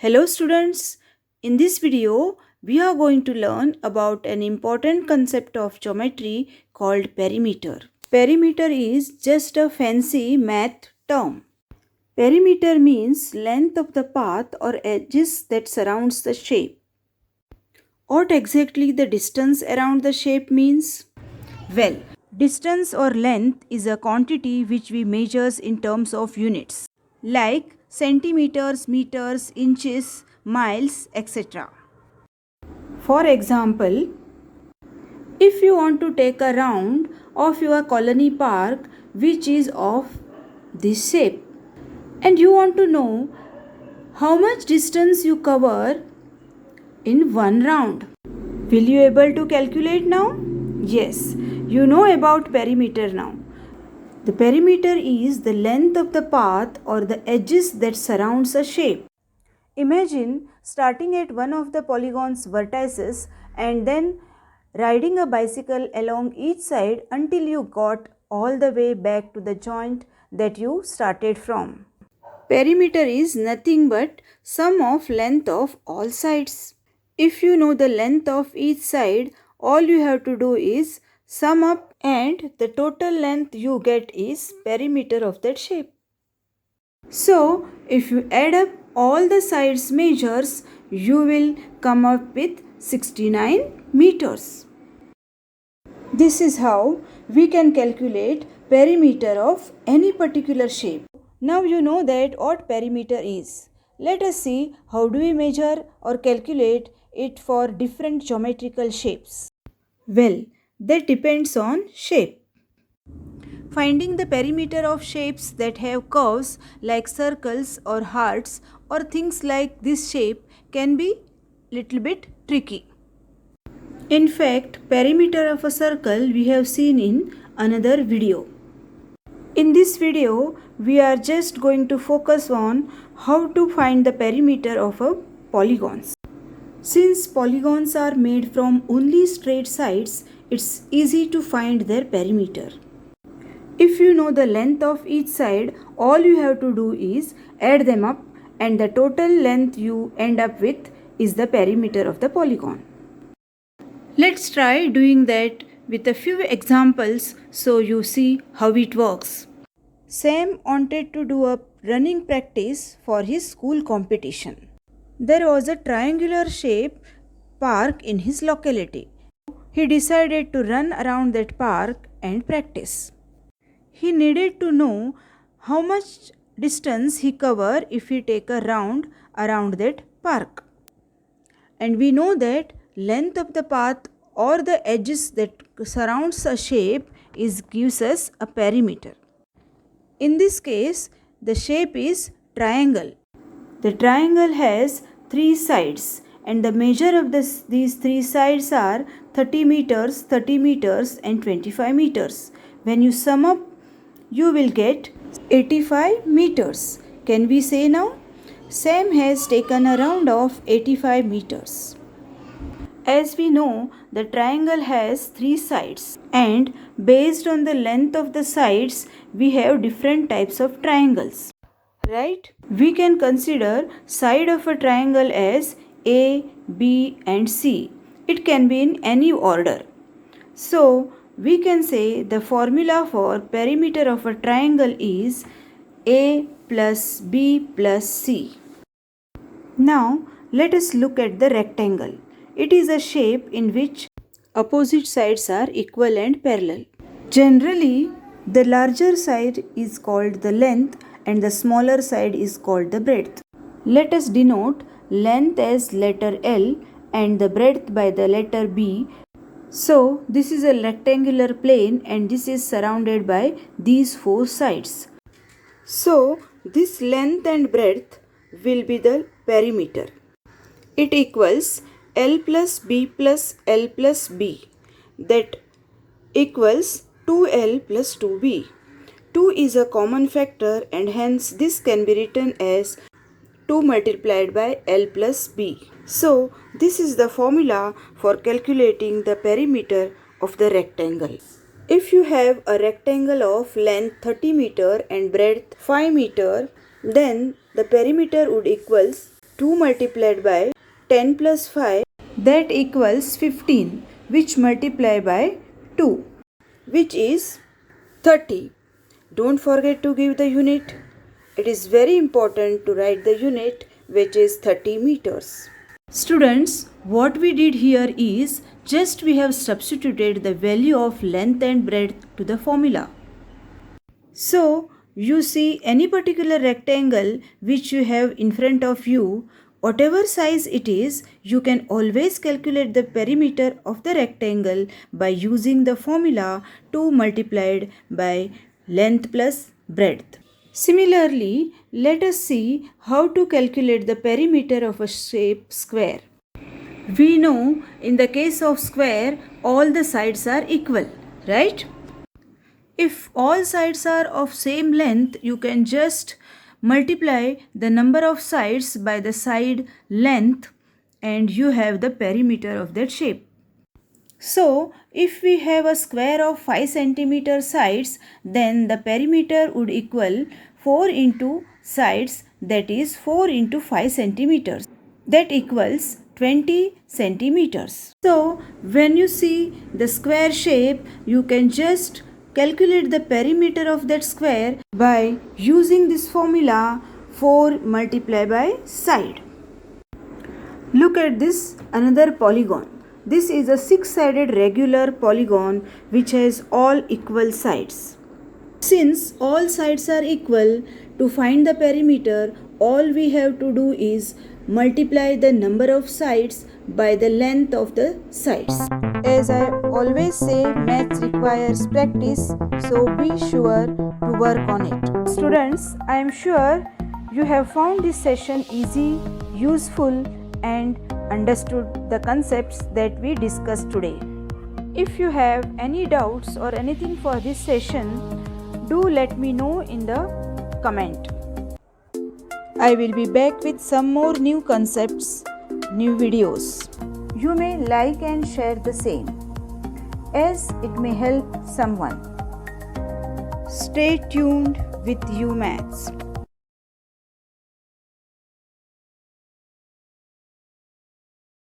Hello students, in this video we are going to learn about an important concept of geometry called perimeter. Perimeter is just a fancy math term. Perimeter means length of the path or edges that surrounds the shape. What exactly the distance around the shape means? Well, distance or length is a quantity which we measures in terms of units like centimeters, meters, inches, miles, etc. For example, if you want to take a round of your colony park which is of this shape and you want to know how much distance you cover in one round. Will you able to calculate now? Yes, you know about perimeter now. The perimeter is the length of the path or the edges that surrounds a shape. Imagine starting at one of the polygon's vertices and then riding a bicycle along each side until you got all the way back to the joint that you started from. Perimeter is nothing but sum of length of all sides. If you know the length of each side, all you have to do is sum up and the total length you get is perimeter of that shape. So, if you add up all the sides measures, you will come up with 69 meters. This is how we can calculate perimeter of any particular shape. Now you know that what perimeter is. Let us see how do we measure or calculate it for different geometrical shapes. Well, that depends on shape. Finding the perimeter of shapes that have curves like circles or hearts or things like this shape can be little bit tricky. In fact, perimeter of a circle we have seen in another video. In this video, we are just going to focus on how to find the perimeter of a polygons. Since polygons are made from only straight sides, it's easy to find their perimeter. If you know the length of each side, all you have to do is add them up and the total length you end up with is the perimeter of the polygon. Let's try doing that with a few examples so you see how it works. Sam wanted to do a running practice for his school competition. There was a triangular shaped park in his locality. He decided to run around that park and practice. He needed to know how much distance he cover if he take a round around that park. And we know that length of the path or the edges that surrounds a shape gives us a perimeter. In this case, the shape is triangle. The triangle has three sides and the measure of these three sides are 30 meters and 25 meters. When you sum up, you will get 85 meters. Can we say now? Sam has taken a round of 85 meters. As we know, the triangle has three sides and based on the length of the sides, we have different types of triangles. Right? We can consider side of a triangle as A, B and C. It can be in any order. So, we can say the formula for perimeter of a triangle is A plus B plus C. Now, let us look at the rectangle. It is a shape in which opposite sides are equal and parallel. Generally, the larger side is called the length and the smaller side is called the breadth. Let us denote length as letter L and the breadth by the letter B. So, this is a rectangular plane and this is surrounded by these four sides. So, this length and breadth will be the perimeter. It equals L plus B plus L plus B, that equals 2L plus 2B. 2 is a common factor and hence this can be written as 2 multiplied by L plus B. So, this is the formula for calculating the perimeter of the rectangle. If you have a rectangle of length 30 meter and breadth 5 meter, then the perimeter would equals 2 multiplied by 10 plus 5, that equals 15, which multiply by 2, which is 30. Don't forget to give the unit. It is very important to write the unit, which is 30 meters. Students, what we did here is just we have substituted the value of length and breadth to the formula. So, you see any particular rectangle which you have in front of you, whatever size it is, you can always calculate the perimeter of the rectangle by using the formula 2 multiplied by length plus breadth. Similarly, let us see how to calculate the perimeter of a shape square. We know in the case of square, all the sides are equal, right? If all sides are of same length, you can just multiply the number of sides by the side length and you have the perimeter of that shape. So, if we have a square of 5 cm sides, then the perimeter would equal 4 into sides, that is 4 into 5 centimeters. That equals 20 centimeters. So, when you see the square shape, you can just calculate the perimeter of that square by using this formula 4 multiplied by side. Look at this another polygon. This is a 6-sided regular polygon which has all equal sides. Since all sides are equal, to find the perimeter, all we have to do is multiply the number of sides by the length of the sides. As I always say, maths requires practice, so be sure to work on it. Students, I am sure you have found this session easy, useful, and understood the concepts that we discussed today. If you have any doubts or anything for this session, do let me know in the comment. I will be back with some more new concepts, new videos. You may like and share the same, as it may help someone. Stay tuned with UMaths.